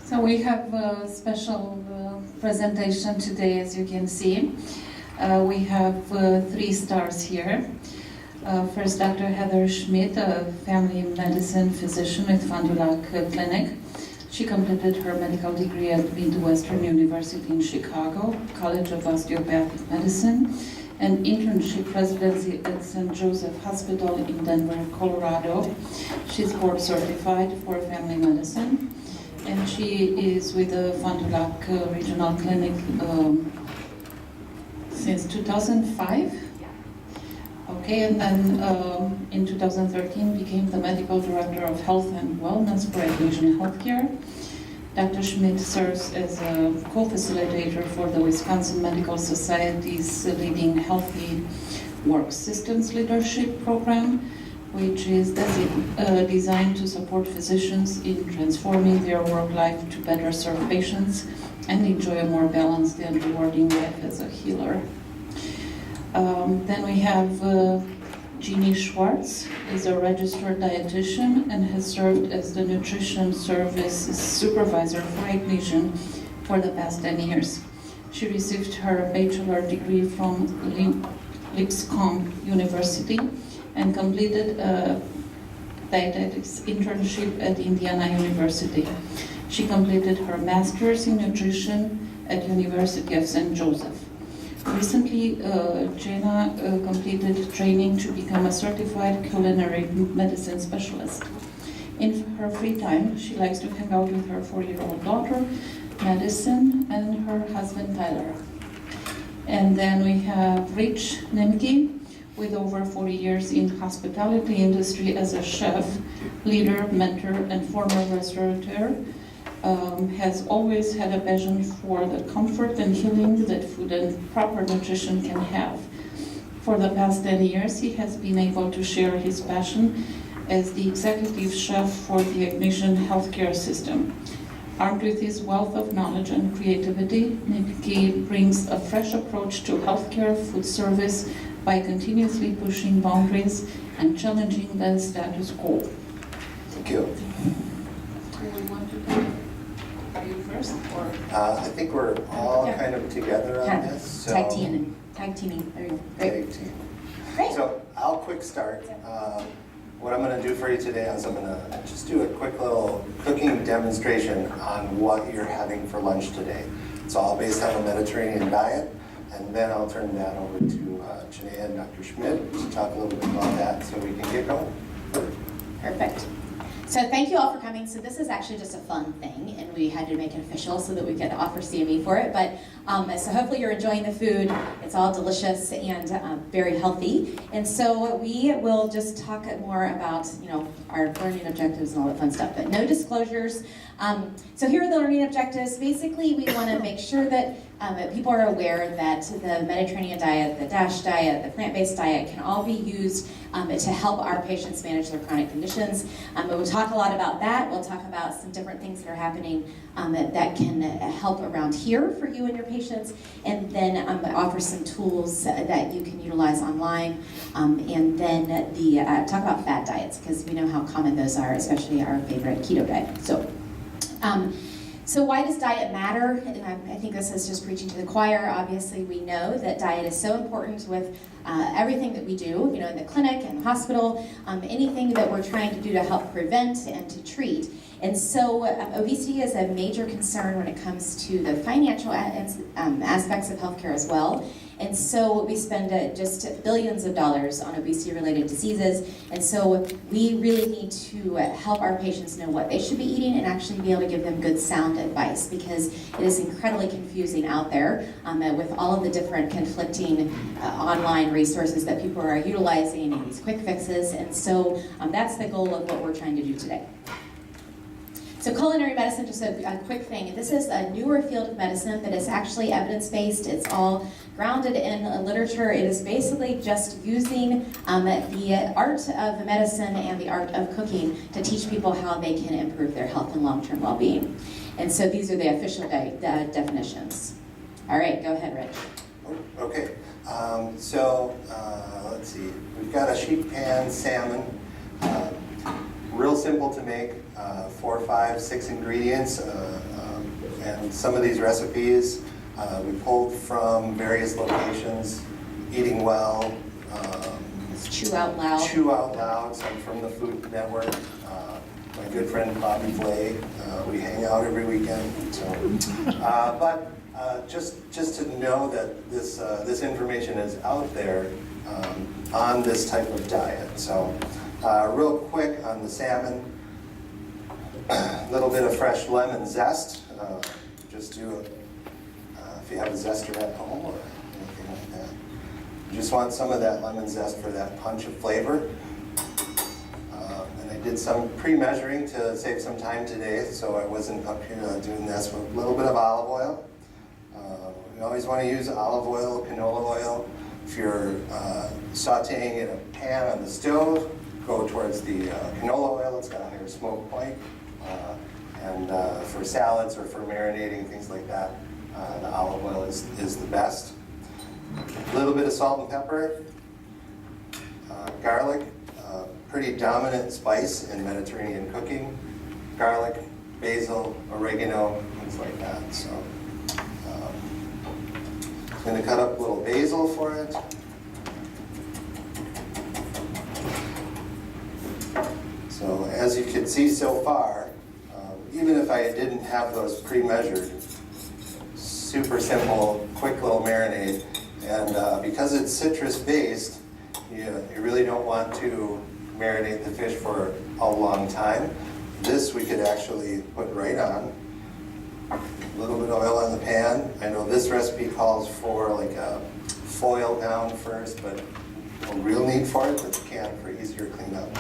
So we have a special presentation today, as you can see. We have 3 stars here. First, Dr. Heather Schmidt, a family medicine physician with Fond du Lac Clinic. She completed her medical degree at Midwestern University in Chicago, College of Osteopathic Medicine, and internship residency at St. Joseph Hospital in Denver, Colorado. She's board certified for family medicine, and she is with the Fond du Lac Regional Clinic since 2005. Okay, and then in 2013 became the medical director of health and wellness for Asian Healthcare. Dr. Schmidt serves as a co-facilitator for the Wisconsin Medical Society's leading Healthy Work Systems Leadership Program, which is designed to support physicians in transforming their work life to better serve patients and enjoy a more balanced and rewarding life as a healer. Then we have Jeannie Schwartz, is a registered dietitian and has served as the nutrition service supervisor for Ignition for the past 10 years. She received her bachelor degree from Lipscomb University and completed a dietetics internship at Indiana University. She completed her master's in nutrition at University of St. Joseph. Recently, Jenna completed training to become a certified culinary medicine specialist. In her free time, she likes to hang out with her 4-year-old daughter, Madison, and her husband, Tyler. And then we have Rich Nemke, with over 40 years in hospitality industry as a chef, leader, mentor, and former restaurateur. Has always had a passion for the comfort and healing that food and proper nutrition can have. For the past 10 years, he has been able to share his passion as the executive chef for the Ignition healthcare system. Armed with his wealth of knowledge and creativity, Nimke brings a fresh approach to healthcare food service by continuously pushing boundaries and challenging the status quo. Thank you. You first, or? I think we're all kind of together on this. So Tag teaming. There you go. Great. Tag team. Great. So I'll quick start. What I'm going to do for you today is I'm going to just do a quick little cooking demonstration on what you're having for lunch today. It's all based on a Mediterranean diet, and then I'll turn that over to Janae and Dr. Schmidt to talk a little bit about that so we can get going. Perfect. So thank you all for coming. So this is actually just a fun thing, and we had to make it official so that we could offer CME for it. But so hopefully you're enjoying the food. It's all delicious and very healthy. And so we will just talk more about our learning objectives and all that fun stuff. But no disclosures. So here are the learning objectives. Basically, we want to make sure that people are aware that the Mediterranean diet, the DASH diet, the plant-based diet can all be used to help our patients manage their chronic conditions. But we'll talk a lot about that. We'll talk about some different things that are happening that can help around here for you and your patients, and then offer some tools that you can utilize online, and then talk about fad diets, because we know how common those are, especially our favorite keto diet. So why does diet matter? And I think this is just preaching to the choir. Obviously, we know that diet is so important with everything that we do, in the clinic and the hospital, anything that we're trying to do to help prevent and to treat. And so obesity is a major concern when it comes to the financial aspects of healthcare as well. And so we spend just billions of dollars on obesity-related diseases. And so we really need to help our patients know what they should be eating and actually be able to give them good, sound advice, because it is incredibly confusing out there with all of the different conflicting online resources that people are utilizing and these quick fixes. And so that's the goal of what we're trying to do today. So culinary medicine, just a quick thing. This is a newer field of medicine that is actually evidence-based. It's all grounded in literature. It is basically just using the art of medicine and the art of cooking to teach people how they can improve their health and long-term well-being. And so these are the official definitions. All right, go ahead, Rich. Okay, let's see. We've got a sheet pan salmon. Real simple to make, 4, 5, 6 ingredients, And some of these recipes we pulled from various locations, Eating Well, It's Chew Out Loud. Chew Out Loud, some from the Food Network. My good friend Bobby Flay, we hang out every weekend. So, but just to know that this information is out there on this type of diet. So, real quick on the salmon, a little bit of fresh lemon zest. Just do it if you have a zester at home or anything like that. You just want some of that lemon zest for that punch of flavor. And I did some pre-measuring to save some time today, so I wasn't up here doing this with a little bit of olive oil. You always want to use olive oil, canola oil. If you're sauteing in a pan on the stove, go towards the canola oil. It's got a higher smoke point. And for salads or for marinating, things like that, the olive oil is the best. A little bit of salt and pepper. Garlic, pretty dominant spice in Mediterranean cooking. Garlic, basil, oregano, things like that. So I'm going to cut up a little basil for it. So as you can see so far, even if I didn't have those pre-measured, super simple, quick little marinade. And because it's citrus-based, you really don't want to marinate the fish for a long time. This we could actually put right on. A little bit of oil on the pan. I know this recipe calls for like a foil down first, but no real need for it, but you can for easier cleanup.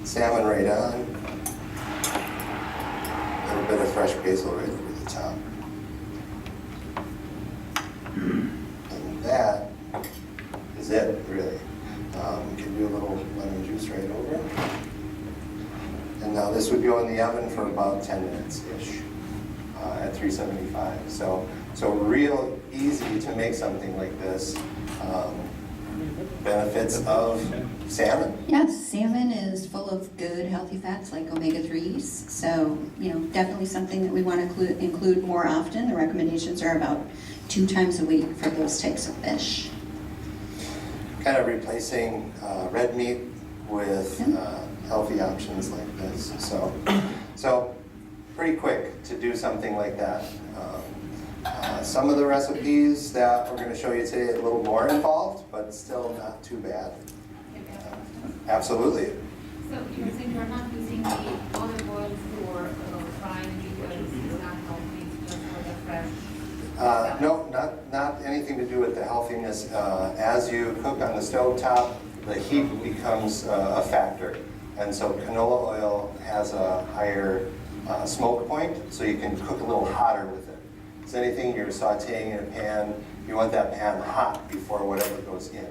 Salmon right on. A little bit of fresh basil right over the top. And that is it, really. We can do a little lemon juice right over. And now this would go in the oven for about 10 minutes-ish at 375. So real easy to make something like this. Benefits of salmon. Yes, salmon is full of good, healthy fats like omega-3s. So, definitely something that we want to include more often. The recommendations are about 2 times a week for those types of fish. Kind of replacing red meat with healthy options like this. So pretty quick to do something like that. Some of the recipes that we're going to show you today are a little more involved, but still not too bad. Absolutely. So you're saying you're not using the olive oil for frying because it's not healthy, it's just for the fresh? No, not anything to do with the healthiness. As you cook on the stove top, the heat becomes a factor. And so canola oil has a higher smoke point, so you can cook a little hotter with it. So anything you're sauteing in a pan, you want that pan hot before whatever goes in.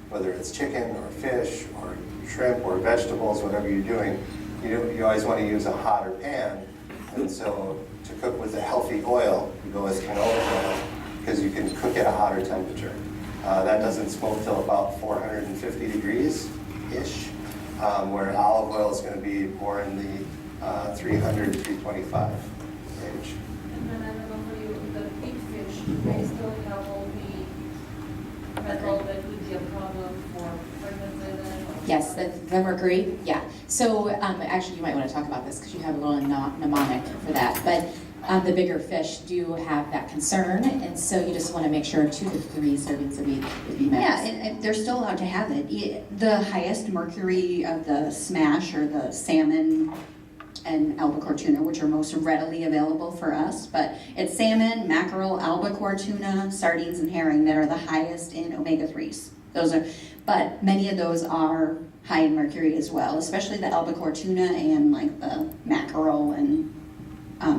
Whether it's chicken or fish or shrimp or vegetables, whatever you're doing, you always want to use a hotter pan. And so to cook with a healthy oil, you go with canola oil because you can cook at a hotter temperature. That doesn't smoke till about 450 degrees-ish, where olive oil is going to be more in the 300, 325 range. And then I don't know for you, the big fish, they still have all the metal that would be a problem for pregnancy then? Yes, the mercury, yeah. So actually you might want to talk about this because you have a little mnemonic for that. But the bigger fish do have that concern, and so you just want to make sure 2 to 3 servings a week would be met. Yeah, and they're still allowed to have it. The highest mercury of the smash or the salmon and albacore tuna, which are most readily available for us, but it's salmon, mackerel, albacore tuna, sardines, and herring that are the highest in omega-3s. But many of those are high in mercury as well, especially the albacore tuna and like the mackerel and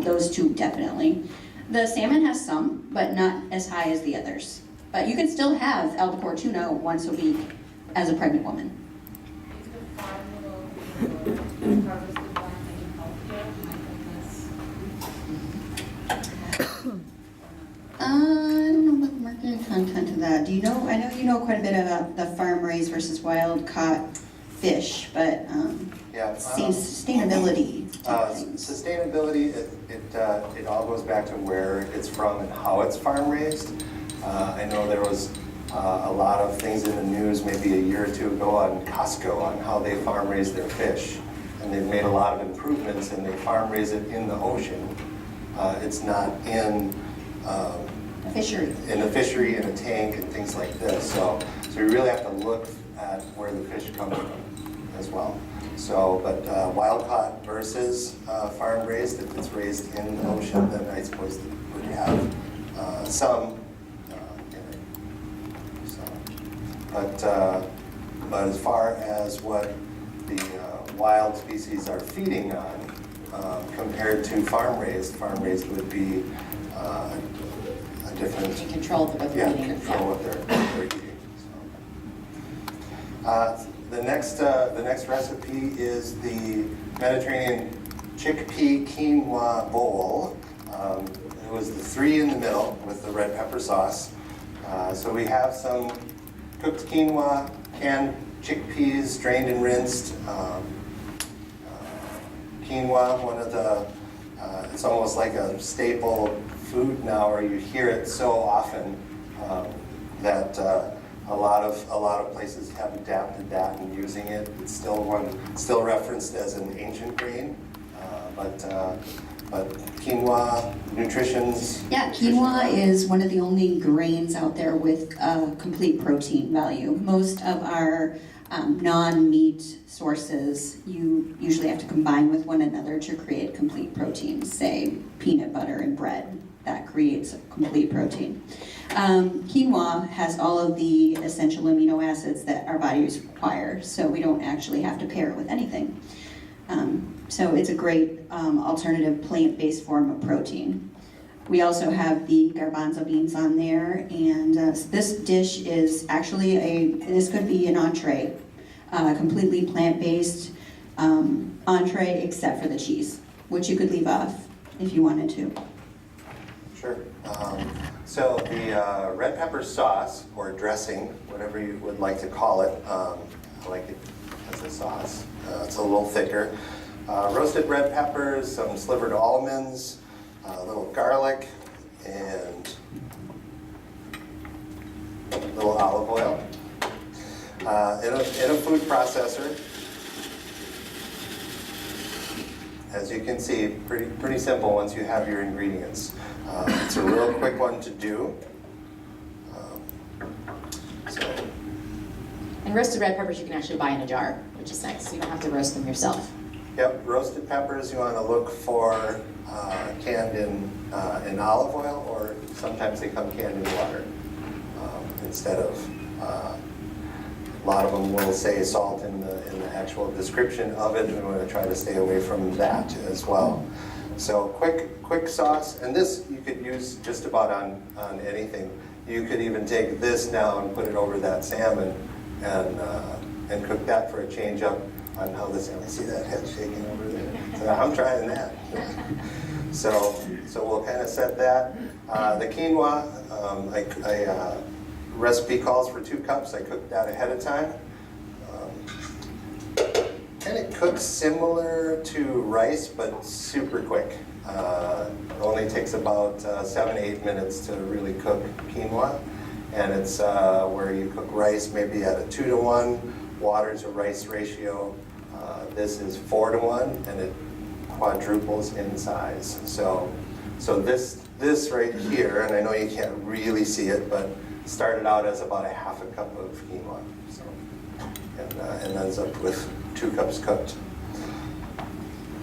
those 2 definitely. The salmon has some, but not as high as the others. But you can still have albacore tuna once a week as a pregnant woman. Is the farm harvested one any healthier? I don't know about the mercury content of that. Do you know? I know you know quite a bit about the farm-raised versus wild-caught fish, but Yeah. sustainability. type things. Sustainability, it all goes back to where it's from and how it's farm raised. I know there was a lot of things in the news maybe a year or two ago on Costco on how they farm raise their fish. And they've made a lot of improvements and they farm raise it in the ocean. It's not in A fishery. in a fishery, in a tank, and things like this. So we really have to look at where the fish come from as well. So, but wild caught versus farm raised, if it's raised in the ocean, then I suppose it would have some in it. So, but as far as what the wild species are feeding on, compared to farm raised would be a different. You control what they're eating. Control what they're eating. So. The next recipe is the Mediterranean chickpea quinoa bowl. It was the 3 in the middle with the red pepper sauce. So we have some cooked quinoa, canned chickpeas, drained and rinsed. Quinoa, one of the, it's almost like a staple food now, or you hear it so often that a lot of places have adapted that and using it. It's still referenced as an ancient grain, but quinoa, nutrition's. Yeah, quinoa is one of the only grains out there with complete protein value. Most of our non-meat sources, you usually have to combine with one another to create complete proteins, say peanut butter and bread. That creates complete protein. Quinoa has all of the essential amino acids that our bodies require, so we don't actually have to pair it with anything. So it's a great alternative plant-based form of protein. We also have the garbanzo beans on there, and this dish is actually this could be an entree, completely plant-based entree except for the cheese, which you could leave off if you wanted to. Sure. So the red pepper sauce, or dressing, whatever you would like to call it, I like it as a sauce. It's a little thicker. Roasted red peppers, some slivered almonds, a little garlic, and a little olive oil. In a food processor. As you can see, pretty simple once you have your ingredients. It's a real quick one to do. And roasted red peppers you can actually buy in a jar, which is nice. So you don't have to roast them yourself. Yep, roasted peppers you want to look for canned in olive oil, or sometimes they come canned in water instead of. A lot of them will say salt in the actual description of it, and we want to try to stay away from that as well. So quick sauce, and this you could use just about on anything. You could even take this now and put it over that salmon and cook that for a change up on how the salmon. See that head shaking over there? So I'm trying that. So we'll kind of set that. The quinoa, recipe calls for 2 cups. I cooked that ahead of time. Kind of cooks similar to rice, but super quick. It only takes about 7 to 8 minutes to really cook quinoa. And it's where you cook rice maybe at a 2 to 1 water to rice ratio. This is 4 to 1, and it quadruples in size. So this right here, and I know you can't really see it, but started out as about a half a cup of quinoa, so, and ends up with 2 cups cooked.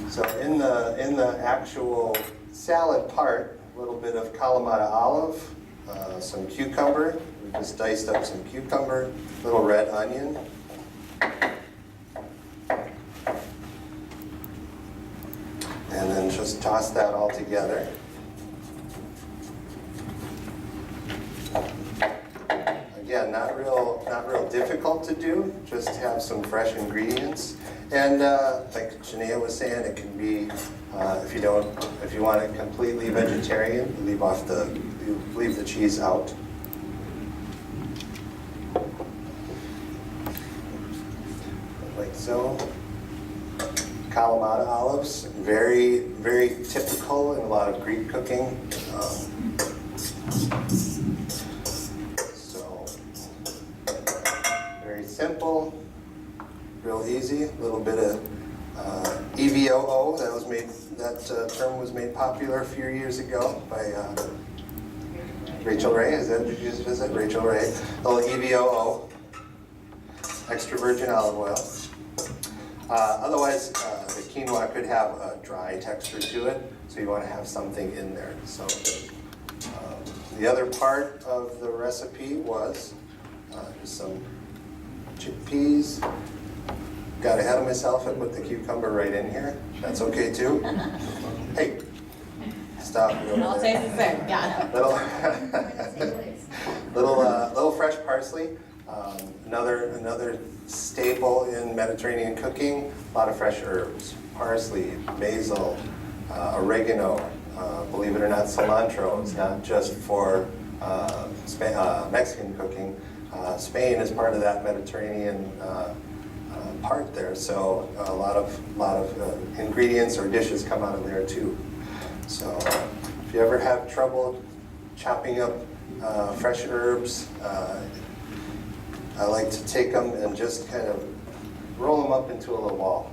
So in the actual salad part, a little bit of Kalamata olive, some cucumber. We just diced up some cucumber, little red onion. And then just toss that all together. Again, not real difficult to do. Just have some fresh ingredients, and like Shania was saying, it can be if you want it completely vegetarian, you leave the cheese out. Like so. Kalamata olives, very, very typical in a lot of Greek cooking. So, very simple, real easy. A little bit of EVOO, that term was made popular a few years ago by Rachel Ray. Is it Rachel Ray? A little EVOO, extra virgin olive oil. Otherwise, the quinoa could have a dry texture to it, so you want to have something in there. So the other part of the recipe was just some chickpeas. Got ahead of myself and put the cucumber right in here. That's okay too. Hey, stop. I'll taste the same, yeah. Little fresh parsley. Another staple in Mediterranean cooking. A lot of fresh herbs: parsley, basil, oregano. Believe it or not, cilantro. It's not just for Mexican cooking. Spain is part of that Mediterranean part there, so a lot of ingredients or dishes come out of there too. So if you ever have trouble chopping up fresh herbs, I like to take them and just kind of roll them up into a little ball,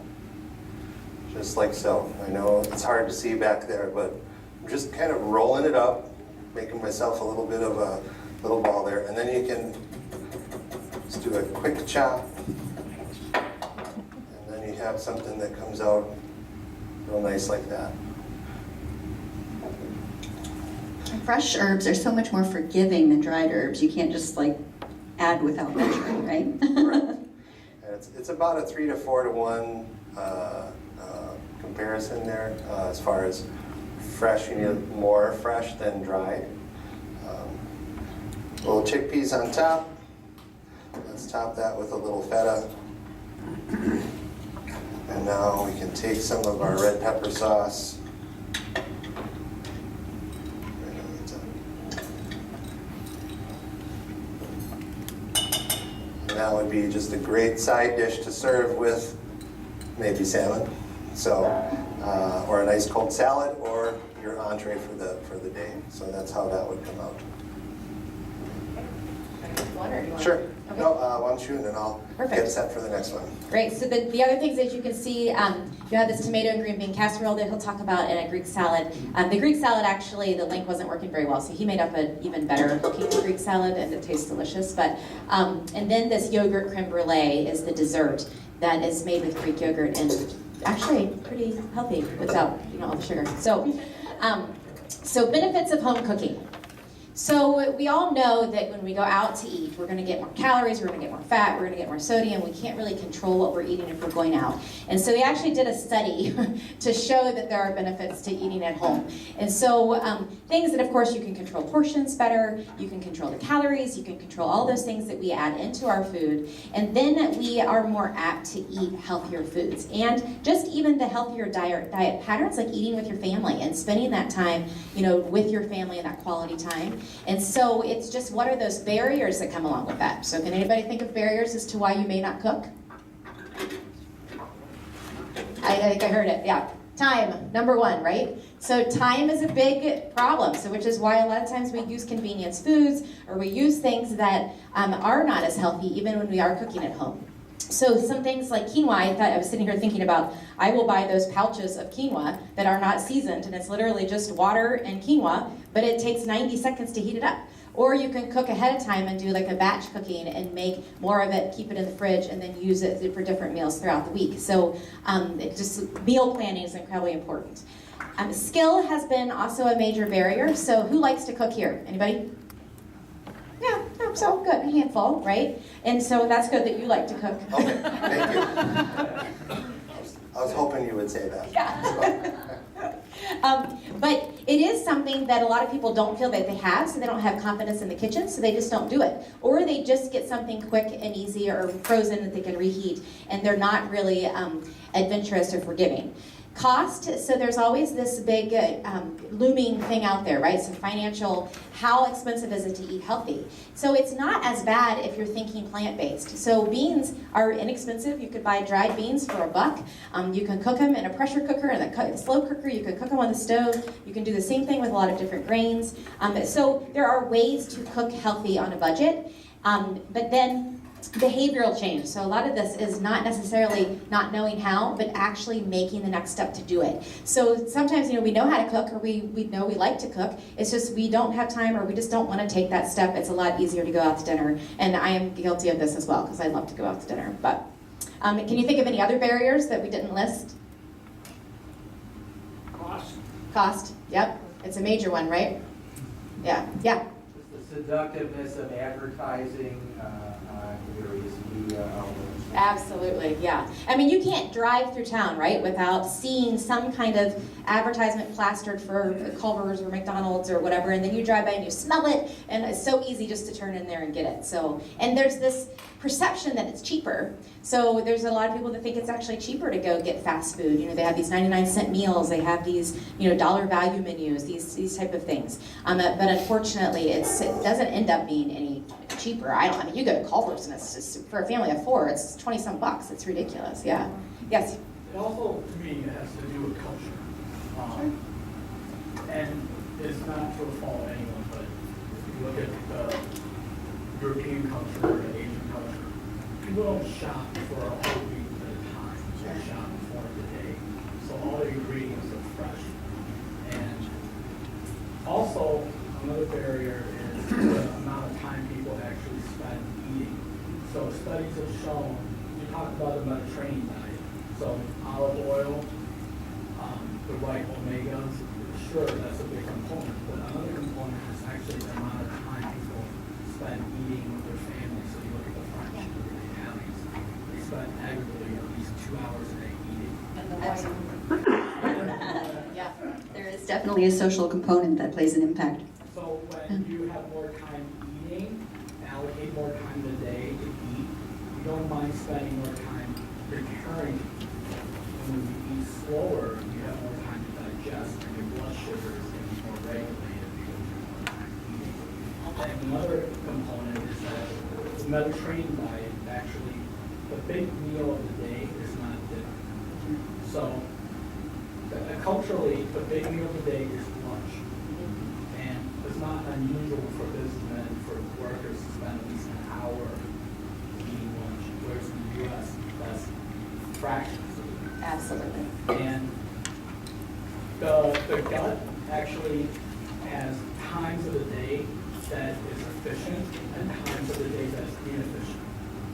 just like so. I know it's hard to see back there, but I'm just kind of rolling it up, making myself a little bit of a little ball there, and then you can just do a quick chop, and then you have something that comes out real nice like that. Fresh herbs are so much more forgiving than dried herbs. You can't just like add without measuring, right? Correct. And it's about a 3 to 4 to 1 comparison there as far as fresh. You need more fresh than dried. Little chickpeas on top. Let's top that with a little feta. And now we can take some of our red pepper sauce. That would be just a great side dish to serve with maybe salmon, so or a nice cold salad, or your entree for the day. So that's how that would come out. Sure. Okay. No, why don't you, and then I'll Perfect. get set for the next one. Great. So the other things that you can see, you have this tomato and green bean casserole that he'll talk about, and a Greek salad. The Greek salad, actually, the link wasn't working very well, so he made up an even better looking Greek salad, and it tastes delicious. But and then this yogurt creme brulee is the dessert that is made with Greek yogurt, and actually pretty healthy without all the sugar. So, so benefits of home cooking. So we all know that when we go out to eat, we're going to get more calories, we're going to get more fat, we're going to get more sodium. We can't really control what we're eating if we're going out. And so we actually did a study to show that there are benefits to eating at home. And so things that, of course, you can control portions better, you can control the calories, you can control all those things that we add into our food. And then we are more apt to eat healthier foods. And just even the healthier diet patterns, like eating with your family and spending that time, with your family and that quality time. And so it's just, what are those barriers that come along with that? So can anybody think of barriers as to why you may not cook? I think I heard it, yeah. Time, number one, right? So time is a big problem, so which is why a lot of times we use convenience foods, or we use things that are not as healthy even when we are cooking at home. So some things like quinoa, I was sitting here thinking about, I will buy those pouches of quinoa that are not seasoned, and it's literally just water and quinoa, but it takes 90 seconds to heat it up. Or you can cook ahead of time and do like a batch cooking and make more of it, keep it in the fridge, and then use it for different meals throughout the week. So meal planning is incredibly important. Skill has been also a major barrier. So who likes to cook here? Anybody? Yeah, so good, a handful, right? And so that's good that you like to cook. Okay, thank you. I was hoping you would say that. Yeah. But it is something that a lot of people don't feel that they have, so they don't have confidence in the kitchen, so they just don't do it. Or they just get something quick and easy or frozen that they can reheat, and they're not really adventurous or forgiving. Cost, so there's always this big looming thing out there, right? So financial, how expensive is it to eat healthy? So it's not as bad if you're thinking plant-based. So beans are inexpensive. You could buy dried beans for $1. You can cook them in a pressure cooker and a slow cooker. You can cook them on the stove. You can do the same thing with a lot of different grains. So there are ways to cook healthy on a budget. But then behavioral change. So a lot of this is not necessarily not knowing how, but actually making the next step to do it. So sometimes, we know how to cook, or we know we like to cook. It's just we don't have time, or we just don't want to take that step. It's a lot easier to go out to dinner. And I am guilty of this as well, because I love to go out to dinner. But can you think of any other barriers that we didn't list? Cost, yep. It's a major one, right? Yeah. Just the seductiveness of advertising on various media outlets. Absolutely, yeah. I mean, you can't drive through town, right, without seeing some kind of advertisement plastered for Culver's or McDonald's or whatever, and then you drive by and you smell it, and it's so easy just to turn in there and get it. So, and there's this perception that it's cheaper. So there's a lot of people that think it's actually cheaper to go get fast food. They have these 99-cent meals, they have these, dollar value menus, these type of things. But unfortunately, it doesn't end up being any cheaper. I mean, you go to Culver's and it's just, for a family of 4, it's 20-some bucks. It's ridiculous. Yeah. Yes. It also, to me, it has to do with culture. And it's not to a fault of anyone, but if you look at European culture and Asian culture, people don't shop for a whole week at a time. They shop for the day. So all the ingredients are fresh. And also, another barrier is the amount of time people actually spend eating. So studies have shown, we talked about the Mediterranean diet. So olive oil, the right omegas, sure, that's a big component, but another component is actually the amount of time people spend eating with their family. So you look at the French, you look at the Italians, they spend aggregately at least 2 hours a day eating. Yeah. There is definitely a social component that plays an impact. So when you have more time eating, allocate more time in the day to eat, you don't mind spending more time preparing. When you eat slower, you have more time to digest, and your blood sugar is going to be more regulated because you have more time eating. And another component is that the Mediterranean diet, actually, the big meal of the day is not dinner. So culturally, the big meal of the day is lunch. And it's not unusual for businessmen, for workers to spend at least an hour eating lunch, whereas in the U.S., that's fractions of it. Absolutely. And the gut actually has times of the day that is efficient and times of the day that is inefficient.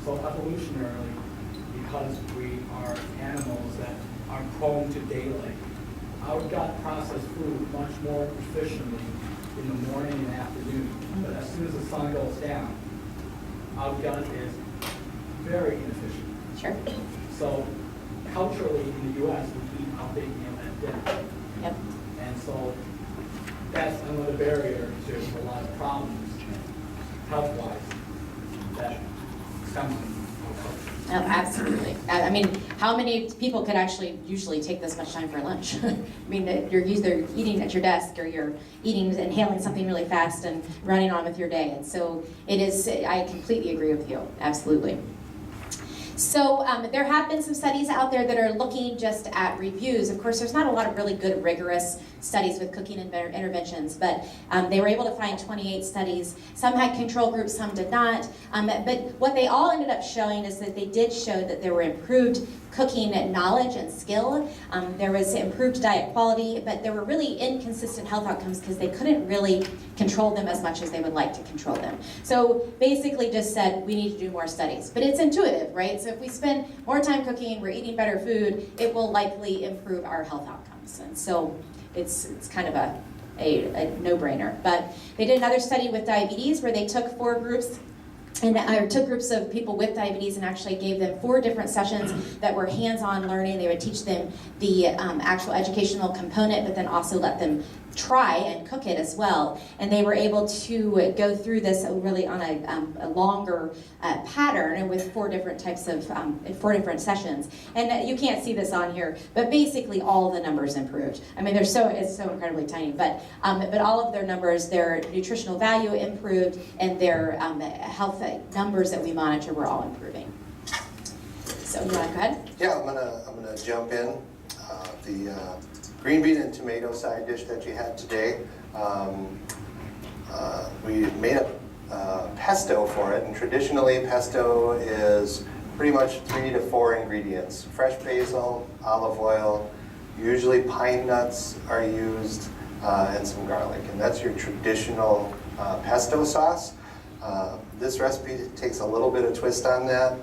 So evolutionarily, because we are animals that are prone to daylight, our gut processes food much more efficiently in the morning and afternoon. But as soon as the sun goes down, our gut is very inefficient. Sure. So culturally in the U.S., we eat our big meal at dinner. Yep. And so that's another barrier to a lot of problems, health-wise, that comes from our culture. Oh, absolutely. I mean, how many people could actually usually take this much time for lunch? I mean, you're either eating at your desk or you're inhaling something really fast and running on with your day. And so it is, I completely agree with you. Absolutely. So there have been some studies out there that are looking just at reviews. Of course, there's not a lot of really good, rigorous studies with cooking interventions, but they were able to find 28 studies. Some had control groups, some did not. But what they all ended up showing is that they did show that there were improved cooking knowledge and skill. There was improved diet quality, but there were really inconsistent health outcomes because they couldn't really control them as much as they would like to control them. So basically just said, we need to do more studies. But it's intuitive, right? So if we spend more time cooking, we're eating better food, it will likely improve our health outcomes. And so it's kind of a no-brainer. But they did another study with diabetes where they took 4 groups And I took groups of people with diabetes and actually gave them 4 different sessions that were hands-on learning. They would teach them the actual educational component, but then also let them try and cook it as well. And they were able to go through this really on a longer pattern and with 4 different types of, 4 different sessions. And you can't see this on here, but basically all the numbers improved. I mean, it's so incredibly tiny, but all of their numbers, their nutritional value improved, and their health numbers that we monitor were all improving. So you want to go ahead? Yeah, I'm gonna jump in. The green bean and tomato side dish that you had today, we made a pesto for it, and traditionally pesto is pretty much 3 to 4 ingredients: fresh basil, olive oil, usually pine nuts are used, and some garlic, and that's your traditional pesto sauce. This recipe takes a little bit of twist on that.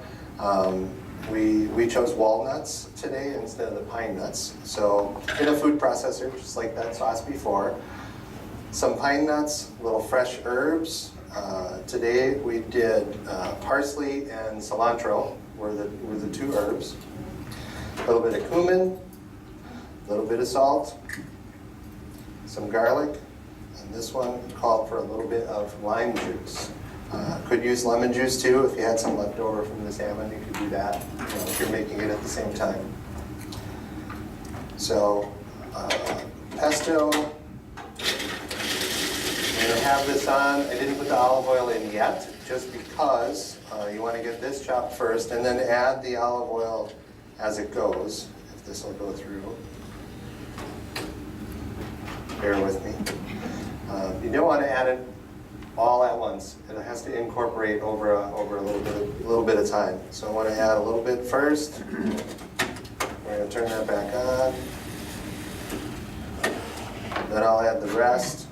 We chose walnuts today instead of the pine nuts. So in a food processor, just like that sauce before, some pine nuts, little fresh herbs. Today we did parsley and cilantro were the 2 herbs. A little bit of cumin, a little bit of salt, some garlic, and this one called for a little bit of lime juice. Could use lemon juice too. If you had some left over from the salmon, you could do that, if you're making it at the same time. So, pesto, I'm going to have this on. I didn't put the olive oil in yet, just because you want to get this chopped first, and then add the olive oil as it goes, if this will go through. Bear with me. You don't want to add it all at once. It has to incorporate over a little bit of time. So I want to add a little bit first. We're going to turn that back on. Then I'll add the rest.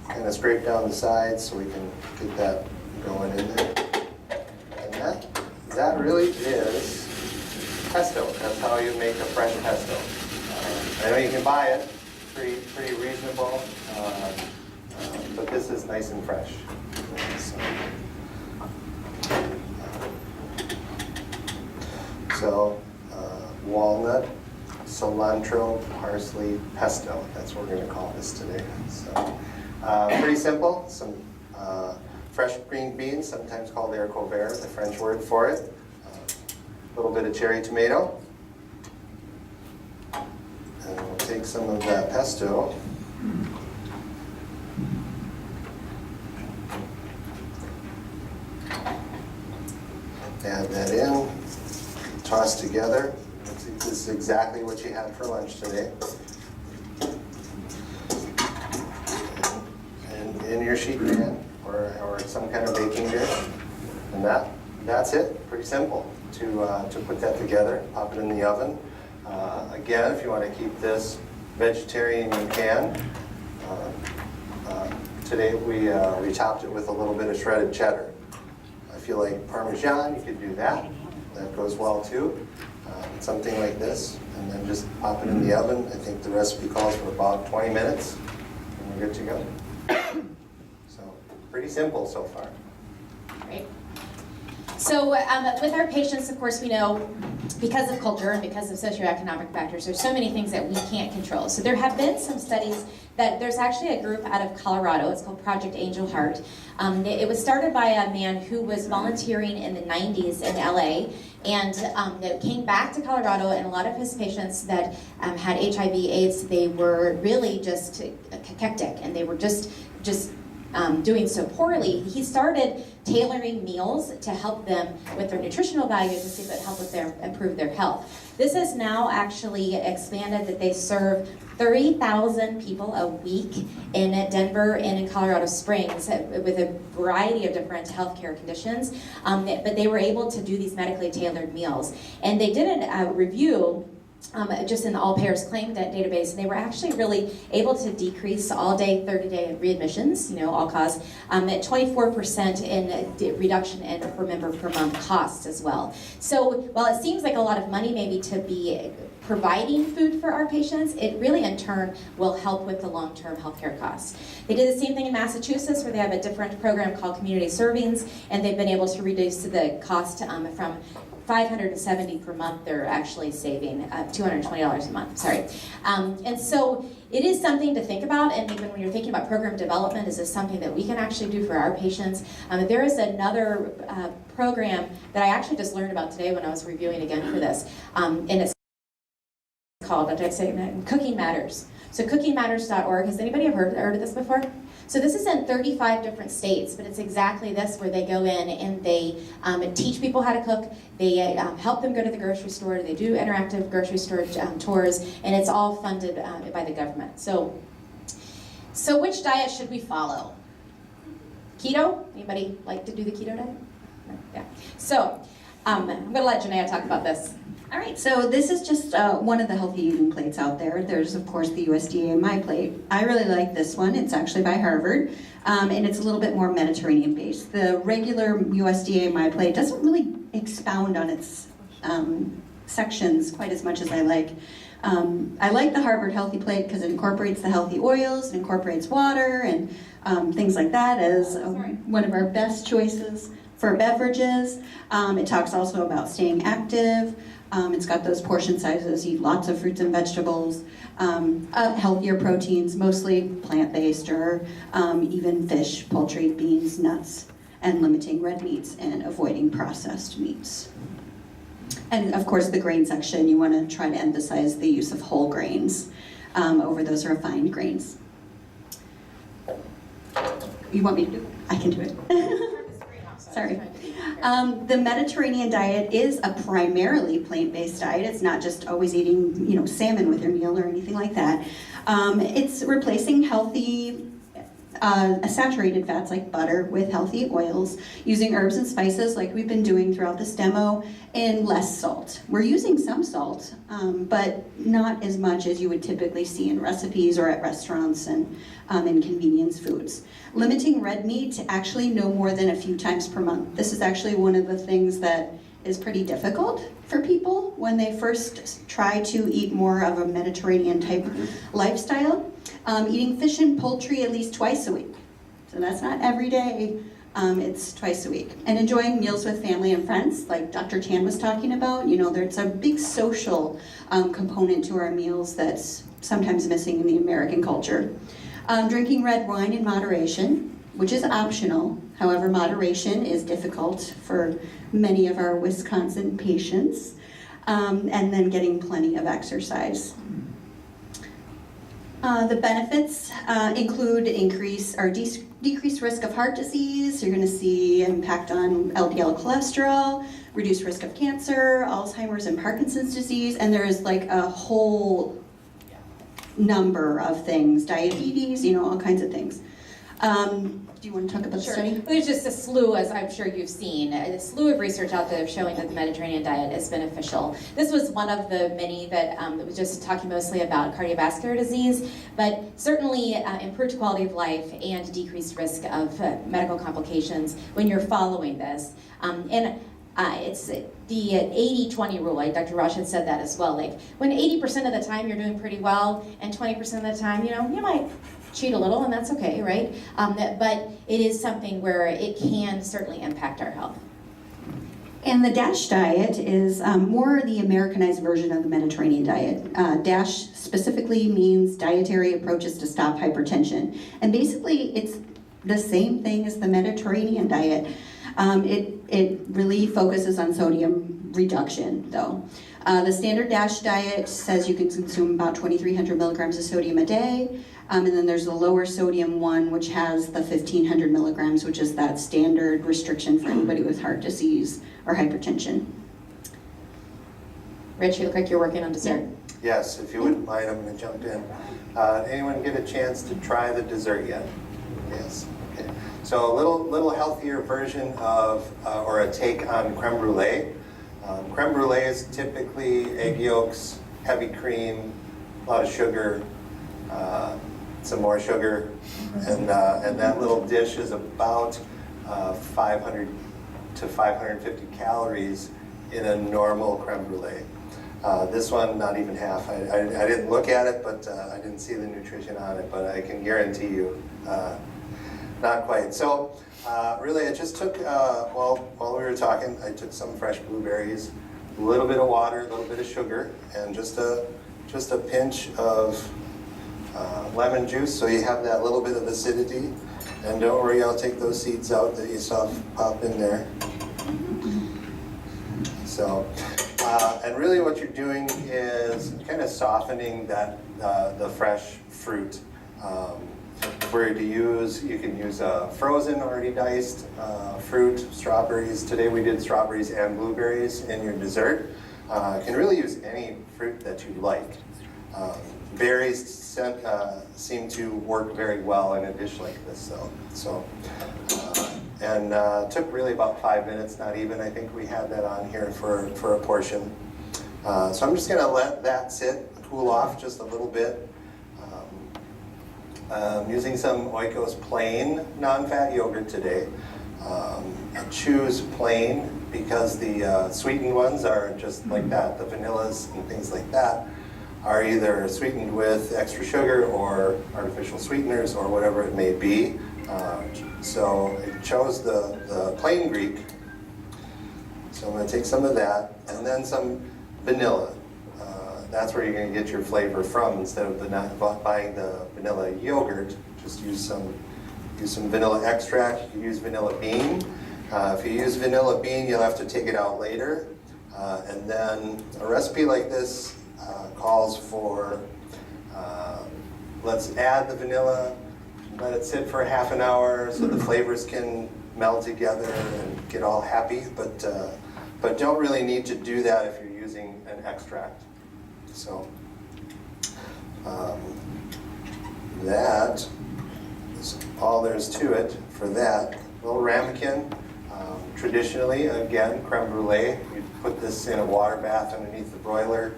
Kind of scrape down the sides so we can get that going in there. And that really is pesto. That's how you make a fresh pesto. I know you can buy it. Pretty reasonable. But this is nice and fresh. So walnut, cilantro, parsley, pesto. That's what we're going to call this today. So pretty simple. Some fresh green beans, sometimes called haricots verts, the French word for it. A little bit of cherry tomato. And we'll take some of that pesto. Add that in, toss together. This is exactly what you had for lunch today. And in your sheet pan or some kind of baking dish. And that's it. Pretty simple to put that together. Pop it in the oven. Again, if you want to keep this vegetarian, you can. Today we topped it with a little bit of shredded cheddar. If you like Parmesan, you could do that. That goes well too. Something like this, and then just pop it in the oven. I think the recipe calls for about 20 minutes, and we're good to go. So, pretty simple so far. Great. So with our patients, of course, we know because of culture and because of socioeconomic factors, there's so many things that we can't control. So there have been some studies that there's actually a group out of Colorado. It's called Project Angel Heart. It was started by a man who was volunteering in the 90s in LA, and came back to Colorado, and a lot of his patients that had HIV/AIDS, they were really just cachectic, and they were just doing so poorly. He started tailoring meals to help them with their nutritional values and see if it helped with improve their health. This has now actually expanded that they serve 30,000 people a week in Denver and in Colorado Springs with a variety of different healthcare conditions, but they were able to do these medically tailored meals. And they did a review just in the all payers claim that database, and they were actually really able to decrease all-day, 30-day readmissions, all cause, at 24% in reduction in per member per month costs as well. So while it seems like a lot of money maybe to be providing food for our patients, it really in turn will help with the long-term healthcare costs. They did the same thing in Massachusetts, where they have a different program called community servings, and they've been able to reduce the cost from $570 per month. They're actually saving $220 a month, sorry. And so it is something to think about, and even when you're thinking about program development, is this something that we can actually do for our patients? There is another program that I actually just learned about today when I was reviewing again for this, and it's called, did I say that? Cooking Matters. So cookingmatters.org, has anybody ever heard of this before? So this is in 35 different states, but it's exactly this, where they go in and they teach people how to cook, they help them go to the grocery store, they do interactive grocery store tours, and it's all funded by the government. So which diet should we follow? Keto? Anybody like to do the keto diet? No? Yeah. So I'm gonna let Janaea talk about this. All right, so this is just one of the healthy eating plates out there. There's, of course, the USDA My Plate. I really like this one. It's actually by Harvard, and it's a little bit more Mediterranean-based. The regular USDA My Plate doesn't really expound on its sections quite as much as I like. I like the Harvard Healthy Plate because it incorporates the healthy oils, it incorporates water, and things like that as one of our best choices for beverages. It talks also about staying active. It's got those portion sizes, eat lots of fruits and vegetables, healthier proteins, mostly plant-based, or even fish, poultry, beans, nuts, and limiting red meats and avoiding processed meats. And of course, the grain section, you want to try to emphasize the use of whole grains over those refined grains. You want me to do it? I can do it. Sorry. The Mediterranean diet is a primarily plant-based diet. It's not just always eating, salmon with your meal or anything like that. It's replacing healthy saturated fats like butter with healthy oils, using herbs and spices like we've been doing throughout this demo, and less salt. We're using some salt, but not as much as you would typically see in recipes or at restaurants and in convenience foods. Limiting red meat actually no more than a few times per month. This is actually one of the things that is pretty difficult for people when they first try to eat more of a Mediterranean type lifestyle. Eating fish and poultry at least twice a week. So that's not every day, it's twice a week. And enjoying meals with family and friends, like Dr. Chan was talking about. There's a big social component to our meals that's sometimes missing in the American culture. Drinking red wine in moderation, which is optional. However, moderation is difficult for many of our Wisconsin patients. And then getting plenty of exercise. The benefits include decreased risk of heart disease. You're going to see impact on LDL cholesterol, reduced risk of cancer, Alzheimer's and Parkinson's disease, and there's like a whole number of things, diabetes, all kinds of things. Do you want to talk about the study? There's just a slew, as I'm sure you've seen, a slew of research out there showing that the Mediterranean diet is beneficial. This was one of the many that was just talking mostly about cardiovascular disease, but certainly improved quality of life and decreased risk of medical complications when you're following this. It's the 80-20 rule, like Dr. Rosh had said that as well. Like when 80% of the time you're doing pretty well, and 20% of the time, you might cheat a little, and that's okay, right? But it is something where it can certainly impact our health. And the DASH diet is more the Americanized version of the Mediterranean diet. DASH specifically means Dietary Approaches to Stop Hypertension. And basically, it's the same thing as the Mediterranean diet. It really focuses on sodium reduction, though. The standard DASH diet says you can consume about 2,300 milligrams of sodium a day. And then there's the lower sodium one, which has the 1,500 milligrams, which is that standard restriction for anybody with heart disease or hypertension. Rich, you look like you're working on dessert. Yes, if you wouldn't mind, I'm going to jump in. Anyone get a chance to try the dessert yet? Yes. Okay. So a little healthier version of, or a take on creme brulee. Creme brulee is typically egg yolks, heavy cream, a lot of sugar, some more sugar, and that little dish is about 500 to 550 calories in a normal creme brulee. This one, not even half. I didn't look at it, but I didn't see the nutrition on it, but I can guarantee you, not quite. So really, I just took, while we were talking, I took some fresh blueberries, a little bit of water, a little bit of sugar, and just a pinch of lemon juice, so you have that little bit of acidity. And don't worry, I'll take those seeds out that you saw pop in there. So, and really what you're doing is kind of softening that the fresh fruit. If we're to use, you can use frozen, already diced fruit, strawberries. Today we did strawberries and blueberries in your dessert. You can really use any fruit that you like. Berries seem to work very well in a dish like this, though. So, took really about 5 minutes, not even. I think we had that on here for a portion. So I'm just going to let that sit, cool off just a little bit. I'm using some Oikos plain non-fat yogurt today. I choose plain because the sweetened ones are just like that. The vanillas and things like that are either sweetened with extra sugar or artificial sweeteners or whatever it may be. So I chose the plain Greek. So I'm going to take some of that and then some vanilla. That's where you're going to get your flavor from instead of buying the vanilla yogurt. Just use some vanilla extract. You can use vanilla bean. If you use vanilla bean, you'll have to take it out later. And then a recipe like this calls for, let's add the vanilla, let it sit for half an hour so the flavors can meld together and get all happy, but don't really need to do that if you're using an extract. So that is all there is to it for that. Little ramekin, traditionally, again, creme brulee. You put this in a water bath underneath the broiler,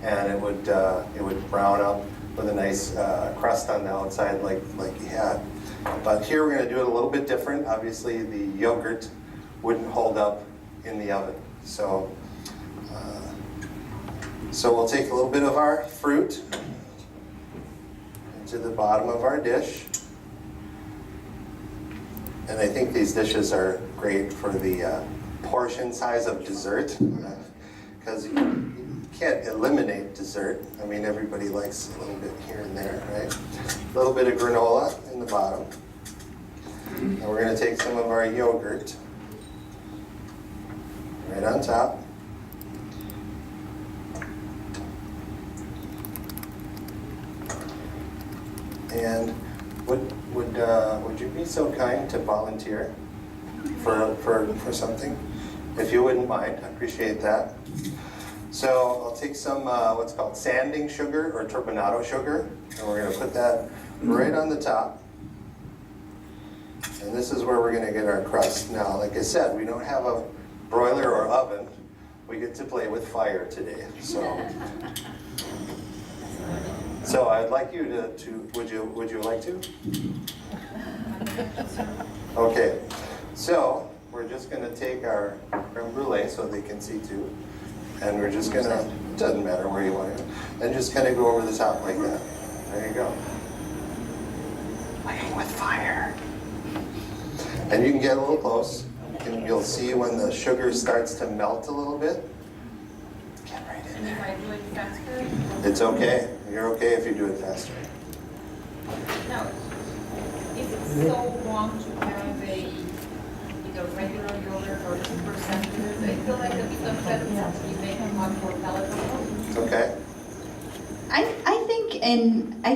and it would brown up with a nice crust on the outside like you had. But here we're going to do it a little bit different. Obviously, the yogurt wouldn't hold up in the oven. So we'll take a little bit of our fruit into the bottom of our dish. And I think these dishes are great for the portion size of dessert, because you can't eliminate dessert. I mean, everybody likes a little bit here and there, right? A little bit of granola in the bottom. And we're going to take some of our yogurt right on top. And would you be so kind to volunteer for something? If you wouldn't mind, I appreciate that. So I'll take some what's called sanding sugar or turbinado sugar, and we're going to put that right on the top. And this is where we're going to get our crust. Now, like I said, we don't have a broiler or oven. We get to play with fire today. So I'd like you to would you like to? Okay. So we're just going to take our creme brulee so they can see too. And we're just going to, it doesn't matter where you want it, and just kind of go over the top like that. There you go. Playing with fire. And you can get a little close. You'll see when the sugar starts to melt a little bit. Get right in If there. I do it faster? It's okay. You're okay if you do it faster. No. Is it so wrong to have either regular yogurt or 2%? Because I feel like a bit of fat is actually making much more palatable. It's okay. I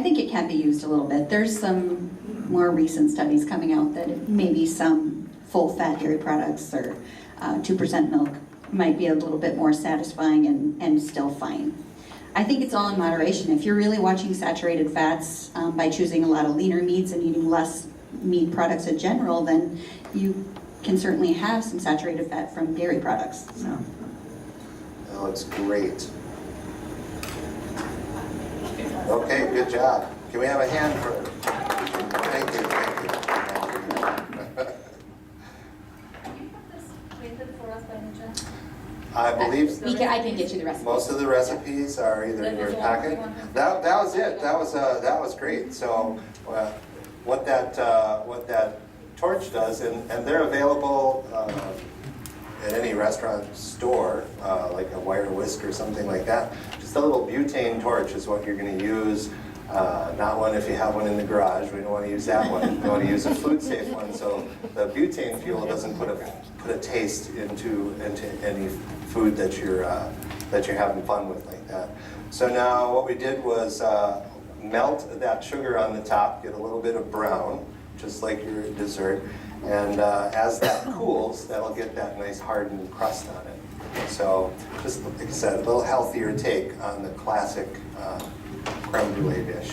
think it can be used a little bit. There's some more recent studies coming out that maybe some full-fat dairy products or 2% milk might be a little bit more satisfying and still fine. I think it's all in moderation. If you're really watching saturated fats by choosing a lot of leaner meats and eating less meat products in general, then you can certainly have some saturated fat from dairy products. So. That looks great. Okay, good job. Can we have a hand for, thank you, thank you. Can you put this printed for us by any chance? I believe I can get you the recipe. most of the recipes are either in your packet. That was it. That was great. So what that torch does, and they're available at any restaurant store, like a wire whisk or something like that. Just a little butane torch is what you're going to use. Not one if you have one in the garage. We don't want to use that one. We want to use a food safe one, so the butane fuel doesn't put a taste into any food that you're having fun with like that. So now what we did was melt that sugar on the top, get a little bit of brown, just like your dessert, and as that cools, that'll get that nice hardened crust on it. So just like I said, a little healthier take on the classic creme brulee dish.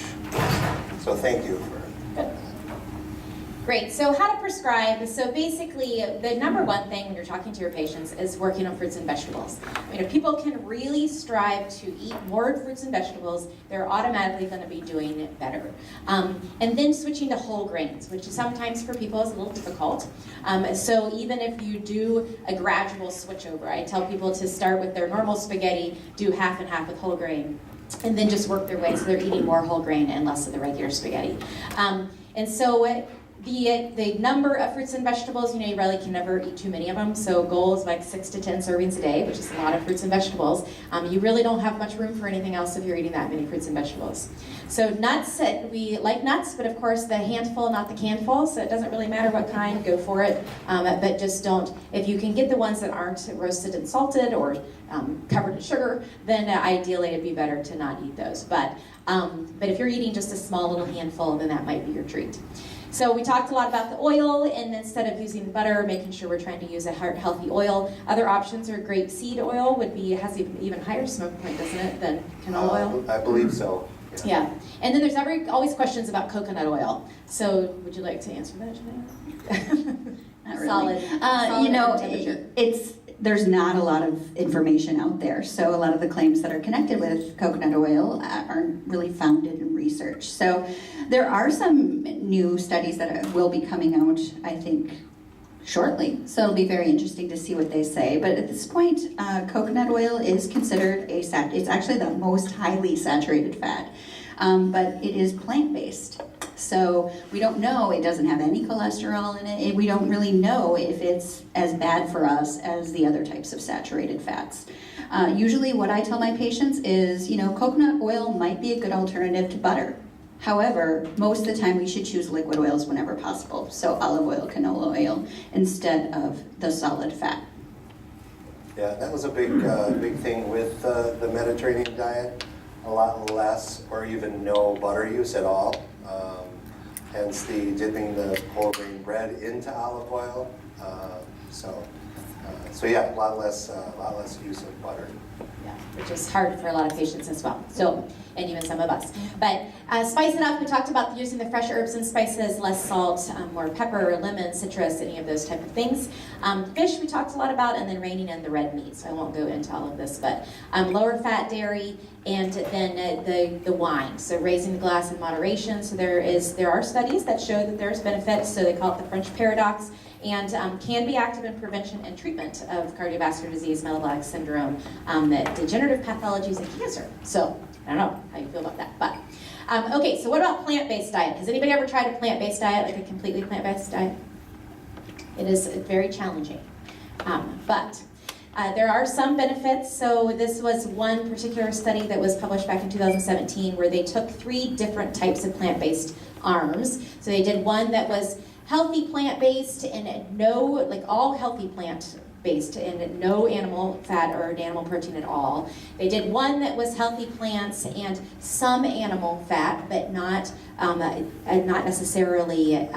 So thank you for that. Great, so how to prescribe. So basically, the number one thing when you're talking to your patients is working on fruits and vegetables. I mean, if people can really strive to eat more fruits and vegetables, they're automatically going to be doing it better. And then switching to whole grains, which sometimes for people is a little difficult. So even if you do a gradual switch over, I tell people to start with their normal spaghetti, do half and half with whole grain, and then just work their way so they're eating more whole grain and less of the regular spaghetti. And so the number of fruits and vegetables, you really can never eat too many of them. So goal is like 6 to 10 servings a day, which is a lot of fruits and vegetables. You really don't have much room for anything else if you're eating that many fruits and vegetables. So nuts, we like nuts, but of course the handful, not the canful. So it doesn't really matter what kind, go for it. But just don't, if you can get the ones that aren't roasted and salted or covered in sugar, then ideally it'd be better to not eat those. But if you're eating just a small little handful, then that might be your treat. So we talked a lot about the oil, and instead of using butter, making sure we're trying to use a healthy oil. Other options are grapeseed oil, has even higher smoke point, doesn't it, than canola oil? I believe so. Yeah. And then there's always questions about coconut oil. So would you like to answer that, Janelle? Not really. Solid room temperature. There's not a lot of information out there, so a lot of the claims that are connected with coconut oil aren't really founded in research. So there are some new studies that will be coming out, I think, shortly. So it'll be very interesting to see what they say. But at this point, coconut oil is considered it's actually the most highly saturated fat, but it is plant-based. So we don't know, it doesn't have any cholesterol in it. We don't really know if it's as bad for us as the other types of saturated fats. Usually what I tell my patients is, coconut oil might be a good alternative to butter. However, most of the time we should choose liquid oils whenever possible. So olive oil, canola oil, instead of the solid fat. Yeah, that was a big thing with the Mediterranean diet. A lot less or even no butter use at all. Hence the dipping the whole grain bread into olive oil. So yeah, a lot less use of butter. Yeah, which is hard for a lot of patients as well. So, and even some of us. But spice it up. We talked about using the fresh herbs and spices, less salt, more pepper, lemon, citrus, any of those type of things. Fish we talked a lot about, and then reining in the red meat. So I won't go into all of this, but lower fat dairy, and then the wine. So raising the glass in moderation. So there are studies that show that there's benefits. So they call it the French paradox. And can be active in prevention and treatment of cardiovascular disease, metabolic syndrome, degenerative pathologies, and cancer. So I don't know how you feel about that. But okay, so what about plant-based diet? Has anybody ever tried a plant-based diet, like a completely plant-based diet? It is very challenging. But there are some benefits. So this was one particular study that was published back in 2017 where they took 3 different types of plant-based arms. So they did one that was healthy plant-based and all healthy plant-based and no animal fat or animal protein at all. They did one that was healthy plants and some animal fat, but not necessarily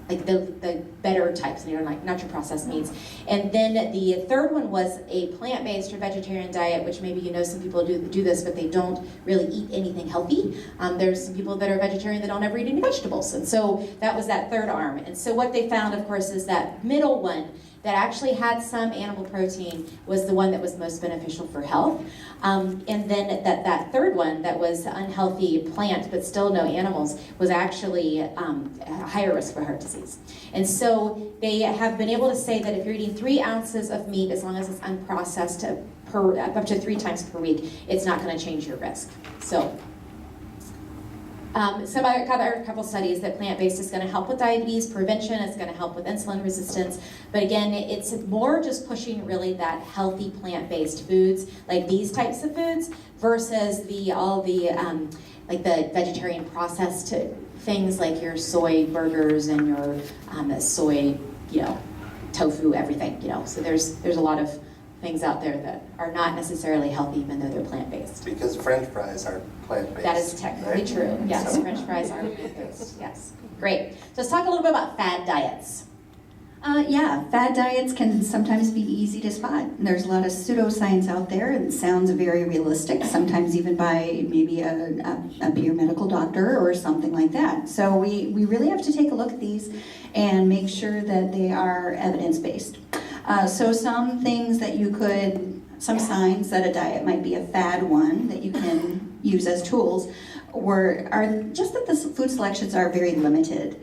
like the better types, like natural processed meats. And then the third one was a plant-based or vegetarian diet, which maybe some people do this, but they don't really eat anything healthy. There's some people that are vegetarian that don't ever eat any vegetables. And so that was that third arm. And so what they found, of course, is that middle one that actually had some animal protein was the one that was most beneficial for health. And then that third one that was unhealthy plant but still no animals was actually a higher risk for heart disease. And so they have been able to say that if you're eating 3 ounces of meat, as long as it's unprocessed, up to 3 times per week, it's not going to change your risk. So some other couple studies that plant-based is going to help with diabetes prevention, it's going to help with insulin resistance, but again, it's more just pushing really that healthy plant-based foods, like these types of foods, versus all the like the vegetarian processed things like your soy burgers and your soy, tofu, everything, So there's a lot of things out there that are not necessarily healthy even though they're plant-based. Because French fries are plant-based. That is technically right? true. Yes, So- French fries are plant-based. Yes, great. So let's talk a little bit about fad diets. Yeah, fad diets can sometimes be easy to spot. There's a lot of pseudoscience out there, and it sounds very realistic, sometimes even by maybe a peer medical doctor or something like that. So we really have to take a look at these and make sure that they are evidence-based. So some things that some signs that a diet might be a fad one that you can use as tools are just that the food selections are very limited.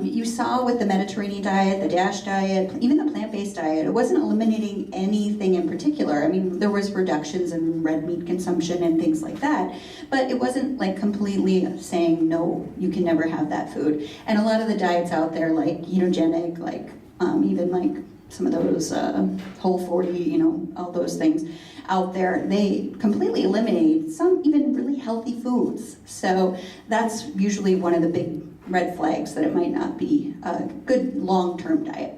You saw with the Mediterranean diet, the DASH diet, even the plant-based diet, it wasn't eliminating anything in particular. I mean, there was reductions in red meat consumption and things like that, but it wasn't like completely saying, no, you can never have that food. And a lot of the diets out there, like ketogenic, like even like some of those Whole40, all those things out there, they completely eliminate some even really healthy foods. So that's usually one of the big red flags that it might not be a good long-term diet.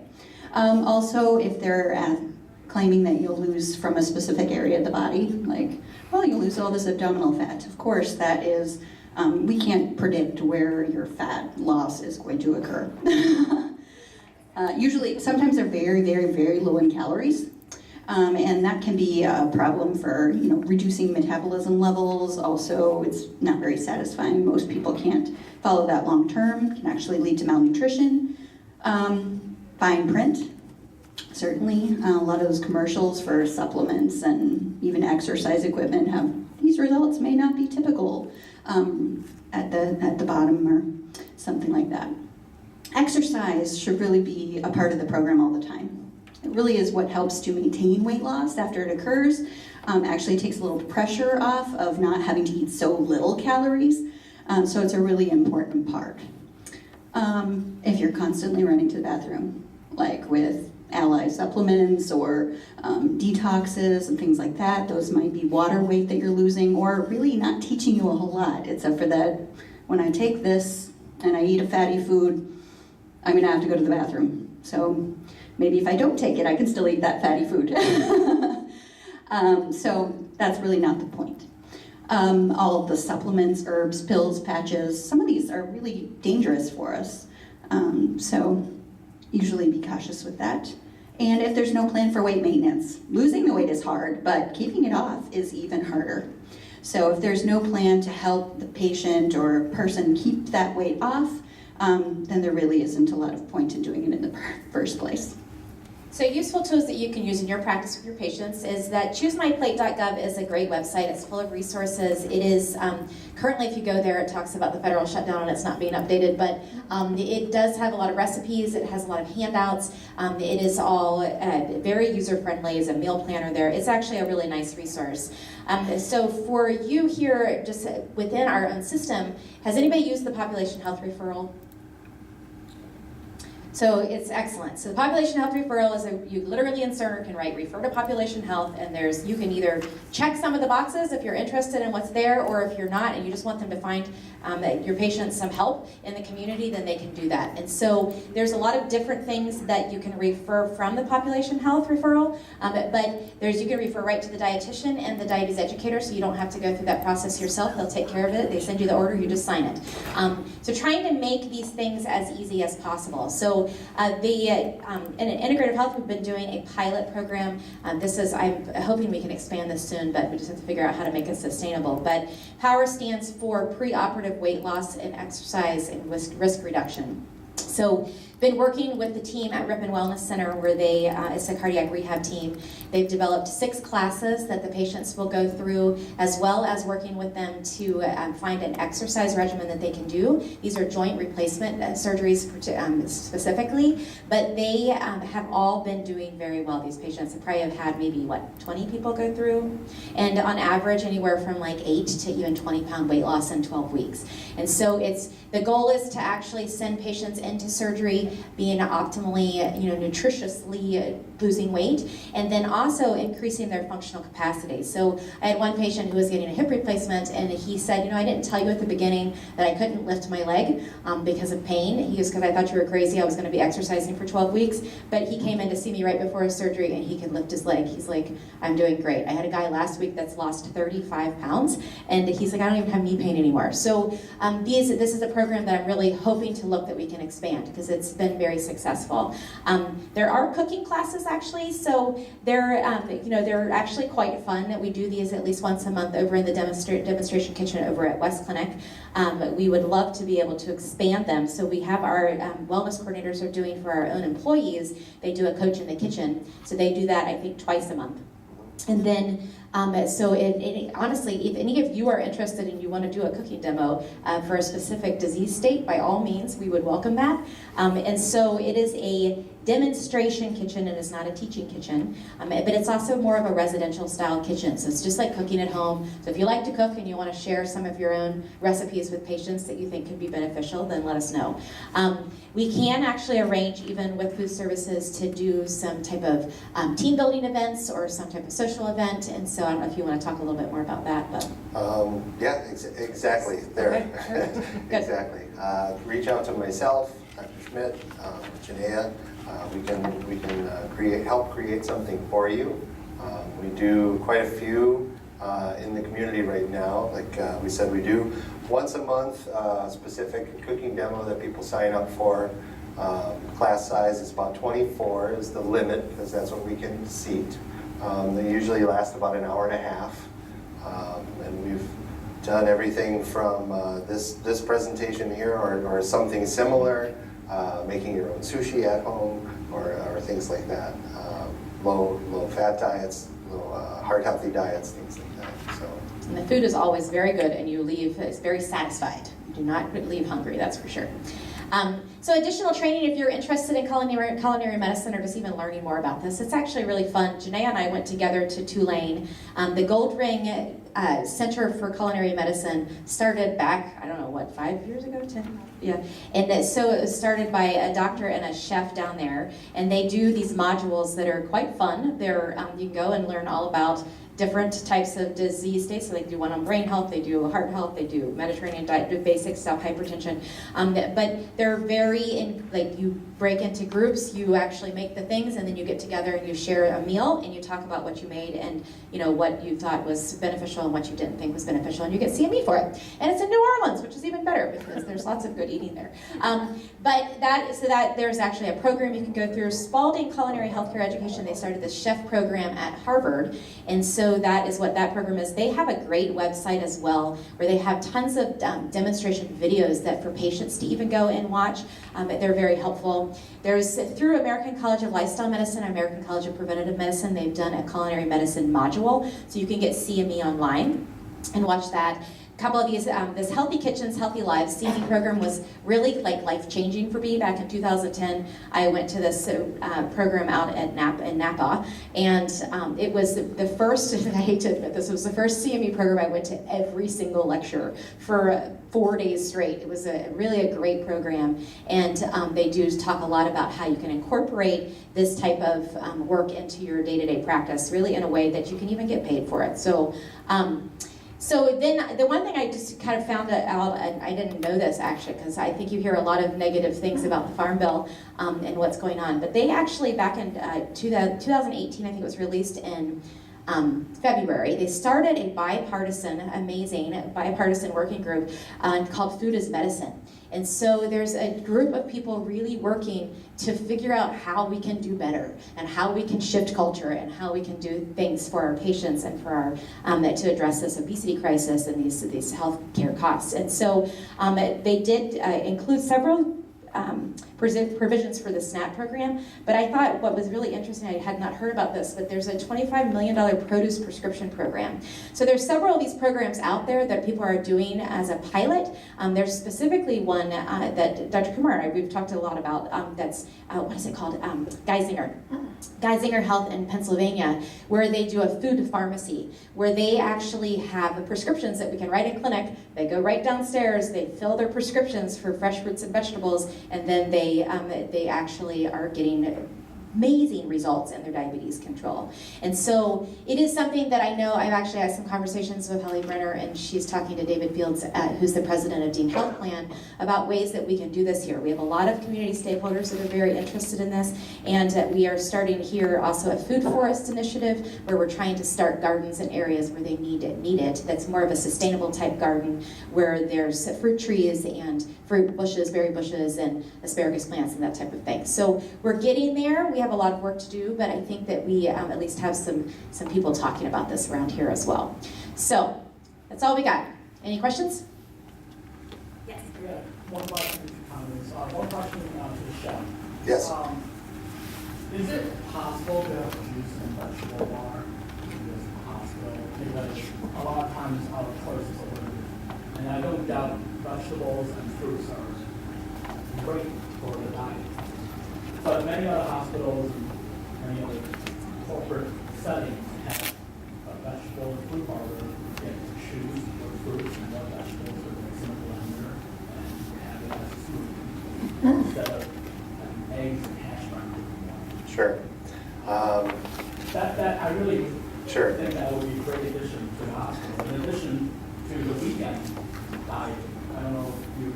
Also, if they're claiming that you'll lose from a specific area of the body, like, well, you'll lose all this abdominal fat. Of course, that is, we can't predict where your fat loss is going to occur. Usually, sometimes they're very, very, very low in calories. And that can be a problem for reducing metabolism levels. Also, it's not very satisfying. Most people can't follow that long term. Can actually lead to malnutrition. Fine print, certainly. A lot of those commercials for supplements and even exercise equipment have these results may not be typical at the bottom or something like that. Exercise should really be a part of the program all the time. It really is what helps to maintain weight loss after it occurs. Actually takes a little pressure off of not having to eat so little calories. So it's a really important part. If you're constantly running to the bathroom, like with ally supplements or detoxes and things like that, those might be water weight that you're losing or really not teaching you a whole lot, except for that when I take this and I eat a fatty food, I'm gonna have to go to the bathroom. So maybe if I don't take it, I can still eat that fatty food. So that's really not the point. All of the supplements, herbs, pills, patches, some of these are really dangerous for us. So usually be cautious with that. And if there's no plan for weight maintenance, losing the weight is hard, but keeping it off is even harder. So if there's no plan to help the patient or person keep that weight off, then there really isn't a lot of point in doing it in the first place. So useful tools that you can use in your practice with your patients is that choosemyplate.gov is a great website. It's full of resources. It is, currently if you go there, it talks about the federal shutdown and it's not being updated, but it does have a lot of recipes. It has a lot of handouts. It is all very user-friendly. There's a meal planner there. It's actually a really nice resource. So for you here, just within our own system, has anybody used the population health referral? So it's excellent. So the population health referral is you literally insert or can write refer to population health, and you can either check some of the boxes if you're interested in what's there, or if you're not and you just want them to find your patients some help in the community, then they can do that. And so there's a lot of different things that you can refer from the population health referral, but you can refer right to the dietitian and the diabetes educator, so you don't have to go through that process yourself. They'll take care of it. They send you the order, you just sign it. So trying to make these things as easy as possible. So in Integrative Health, we've been doing a pilot program. I'm hoping we can expand this soon, but we just have to figure out how to make it sustainable. But POWER stands for preoperative weight loss and exercise and risk reduction. So been working with the team at Ripon Wellness Center, where it's a cardiac rehab team. They've developed 6 classes that the patients will go through, as well as working with them to find an exercise regimen that they can do. These are joint replacement surgeries specifically, but they have all been doing very well. These patients probably have had maybe, 20 people go through? And on average, anywhere from like 8 to even 20-pound weight loss in 12 weeks. And so the goal is to actually send patients into surgery being optimally, nutritiously losing weight, and then also increasing their functional capacity. So I had one patient who was getting a hip replacement, and he said, I didn't tell you at the beginning that I couldn't lift my leg because of pain. He was, because I thought you were crazy, I was going to be exercising for 12 weeks, but he came in to see me right before his surgery, and he could lift his leg. He's like, I'm doing great. I had a guy last week that's lost 35 pounds, and he's like, I don't even have knee pain anymore. So this is a program that I'm really hoping to look that we can expand, because it's been very successful. There are cooking classes actually, so they're actually quite fun. We do these at least once a month over in the demonstration kitchen over at West Clinic. We would love to be able to expand them. So we have our wellness coordinators are doing for our own employees. They do a coach in the kitchen. So they do that, I think, twice a month. And then, honestly, if any of you are interested and you want to do a cooking demo for a specific disease state, by all means, we would welcome that. And so it is a demonstration kitchen, and it's not a teaching kitchen, but it's also more of a residential style kitchen. So it's just like cooking at home. So if you like to cook and you want to share some of your own recipes with patients that you think could be beneficial, then let us know. We can actually arrange, even with food services, to do some type of team building events or some type of social event. And so I don't know if you want to talk a little bit more about that. But yeah, exactly. There. Okay. Exactly. Reach out to myself, Dr. Schmidt, Janaea. We can help create something for you. We do quite a few in the community right now. Like we said, we do once a month specific cooking demo that people sign up for. Class size is about 24 is the limit, because that's what we can seat. They usually last about an hour and a half. And we've done everything from this presentation here or something similar, making your own sushi at home or things like that. Low fat diets, low heart healthy diets, things like that. So. And the food is always very good, and you leave very satisfied. You do not leave hungry, that's for sure. So additional training, if you're interested in culinary medicine or just even learning more about this, it's actually really fun. Janaea and I went together to Tulane. The Gold Ring Center for Culinary Medicine started back, 5 years ago? 10? Yeah. And so it was started by a doctor and a chef down there, and they do these modules that are quite fun. You can go and learn all about different types of disease states. So they do one on brain health, they do heart health, they do Mediterranean diet, do basic stuff, hypertension. But they're you break into groups, you actually make the things, and then you get together and you share a meal and you talk about what you made and what you thought was beneficial and what you didn't think was beneficial, and you get CME for it. And it's in New Orleans, which is even better because there's lots of good eating there. But there's actually a program you can go through. Spalding Culinary Healthcare Education, they started this chef program at Harvard, and so that is what that program is. They have a great website as well, where they have tons of demonstration videos that for patients to even go and watch. They're very helpful. There's, through American College of Lifestyle Medicine, American College of Preventative Medicine, they've done a culinary medicine module, so you can get CME online and watch that. A couple of these, this Healthy Kitchens, Healthy Lives CME program was really life-changing for me. Back in 2010, I went to this program out at Napa, and it was the first, I hate to admit this, it was the first CME program I went to every single lecture for 4 days straight. It was really a great program, and they do talk a lot about how you can incorporate this type of work into your day-to-day practice, really in a way that you can even get paid for it. So then the one thing I just kind of found out, and I didn't know this actually, because I think you hear a lot of negative things about the Farm Bill and what's going on, but they actually, back in 2018, I think it was released in February, they started a amazing bipartisan working group called Food is Medicine. And so there's a group of people really working to figure out how we can do better and how we can shift culture and how we can do things for our patients and for our to address this obesity crisis and these health care costs. And so they did include several provisions for the SNAP program. But I thought what was really interesting, I had not heard about this, but there's a $25 million produce prescription program. So there's several of these programs out there that people are doing as a pilot. There's specifically one that Dr. Kumar and I, we've talked a lot about, that's, what is it called? Geisinger Health in Pennsylvania, where they do a food pharmacy, where they actually have prescriptions that we can write in clinic. They go right downstairs, they fill their prescriptions for fresh fruits and vegetables, and then they actually are getting amazing results in their diabetes control. And so it is something that I know, I've actually had some conversations with Holly Brenner, and she's talking to David Fields, who's the president of Dean Health Plan, about ways that we can do this here. We have a lot of community stakeholders that are very interested in this, and we are starting here also a food forest initiative where we're trying to start gardens in areas where they need it. That's more of a sustainable type garden where there's fruit trees and fruit bushes, berry bushes, and asparagus plants and that type of thing. So we're getting there. We have a lot of work to do, but I think that we at least have some people talking about this around here as well. So that's all we got. Any questions? Yeah, one question to comments. One question to the chef. Yes. Is it possible to have juice and vegetable bar in this hospital? Because a lot of times our choice is limited. And I don't doubt vegetables and fruits are great for the diet. But many other hospitals and many other corporate settings have a vegetable and fruit bar where you get to choose what fruits and what vegetables are mixed in a blender and have it as a smoothie instead of having eggs and hash browns. Sure. That I really Sure. think that would be a great addition to the hospital. In addition to the weekend diet, I don't know if you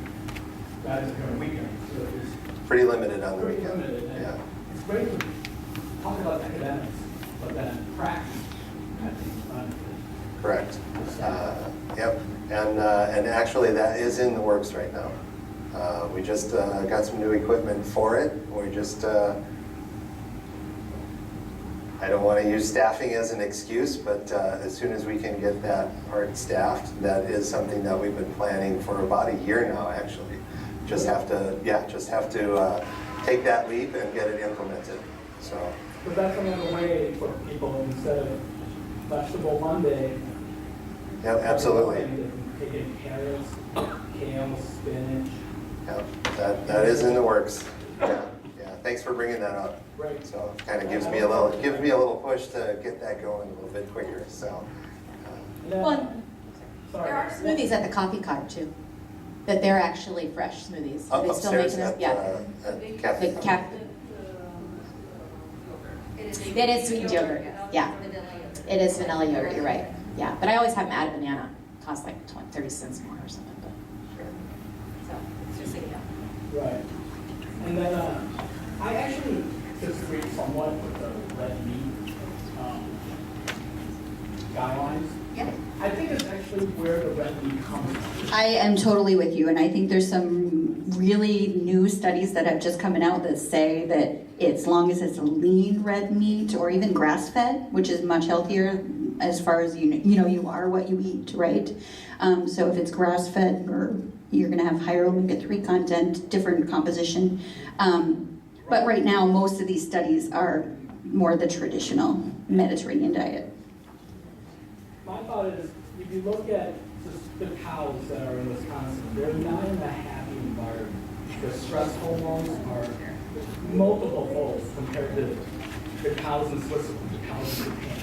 guys are here on weekends, so it's Pretty limited on the pretty weekend. limited. And Yeah. it's great to talk about academics, but then practice, I think, is not Correct. Yep. And actually, that is in the works right now. We just got some new equipment for it. We're just, I don't want to use staffing as an excuse, but as soon as we can get that part staffed, that is something that we've been planning for about a year now, actually. Just have to take that leap and get it implemented. So. But that's another way for people, instead of vegetable Monday. Yeah, absolutely. They can take in carrots, kale, spinach. Yeah, that is in the works. Yeah. Thanks for bringing that up. Right. So it kind of gives me a little push to get that going a little bit quicker. So. And then- Well, sorry. there are smoothies at the coffee card too, that they're actually fresh smoothies. Are they still Upstairs making them? at, Yeah. at Cafe. The cap. It is sweetened yogurt. Yeah. It is vanilla yogurt. You're right. Yeah, but I always have them add a banana. It costs like 30 cents more or something. But so it's just like yeah. Right. And then I actually disagree somewhat with the red meat guidelines. Yeah. I think it's actually where the red meat comes from. I am totally with you, and I think there's some really new studies that have just come out that say that as long as it's a lean red meat or even grass-fed, which is much healthier as far as you are what you eat, right? So if it's grass-fed, you're going to have higher omega-3 content, different composition. But right now, most of these studies are more the traditional Mediterranean diet. My thought is, if you look at the cows that are in Wisconsin, they're not in a happy environment. The stress hormones are multiple folds compared to the cows in Switzerland, the cows in Japan.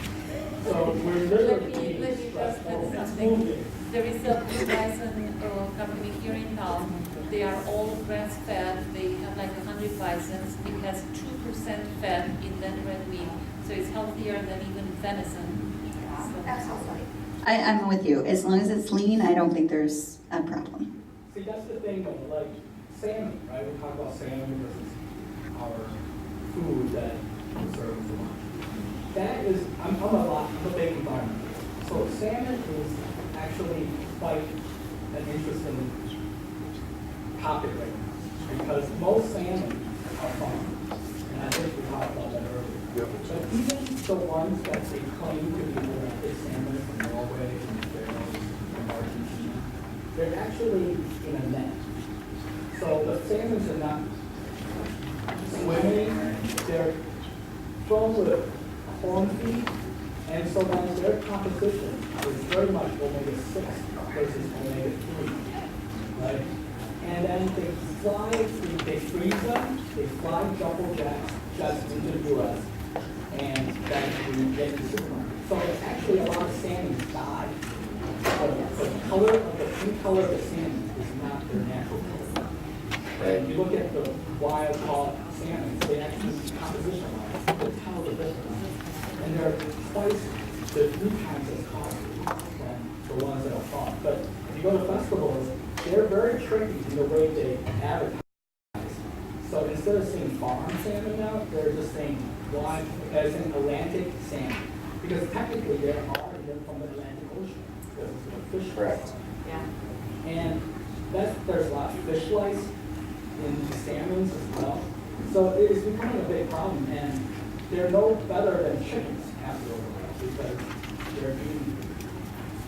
So we're literally being stress hormones moving. There is a bison company here in town. They are all grass fed. They have like 100 bisons. It has 2% fat in that red meat, so it's healthier than even venison. I'm with you. As long as it's lean, I don't think there's a problem. See, that's the thing though, like salmon, right? We talk about salmon because it's our food that we serve for lunch. That is, I'm a big environmentalist. So salmon is actually quite an interesting topic right now because most salmon are farmed. And I think we talked about that earlier. Yep. But even the ones that they claim to be Atlantic salmon from Norway, from Faroes, from Argentina, they're actually in a net. So So the salmons are not swimming, they're thrown with corn feed, and so then their composition is very much omega-6 versus omega-3, right? And then they fly, they freeze them, they fly double jets into the US, and then we get to the supermarket. So actually a lot of salmon die. The color of the pink color of the salmon is not their natural color. And you look at the wild caught salmon, they actually composition-wise, they tell the difference. And they're twice to 3 times as costly than the ones that are caught. But if you go to festivals, they're very tricky in the way they advertise. So instead of saying farm salmon now, they're just saying wild, as in Atlantic salmon. Because technically they're from the Atlantic Ocean. Because it's a fish. Correct. Yeah. And there's a lot of fish lice in salmons as well. So it is becoming a big problem, and they're no better than chickens after a while because they're being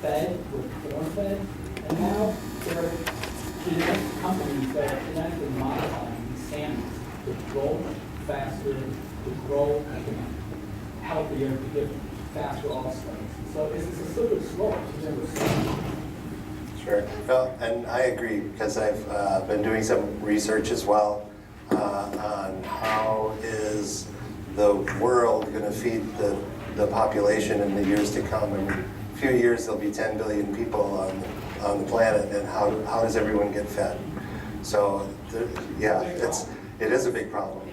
fed with corn fed, and now there are genetic companies that are genetically modifying these salmons to grow faster, to grow healthier, to get faster offspring. So it's a slippery slope. Sure. Well, and I agree because I've been doing some research as well on how is the world going to feed the population in the years to come. In a few years, there'll be 10 billion people on the planet, and how does everyone get fed? So, yeah, it is a big problem.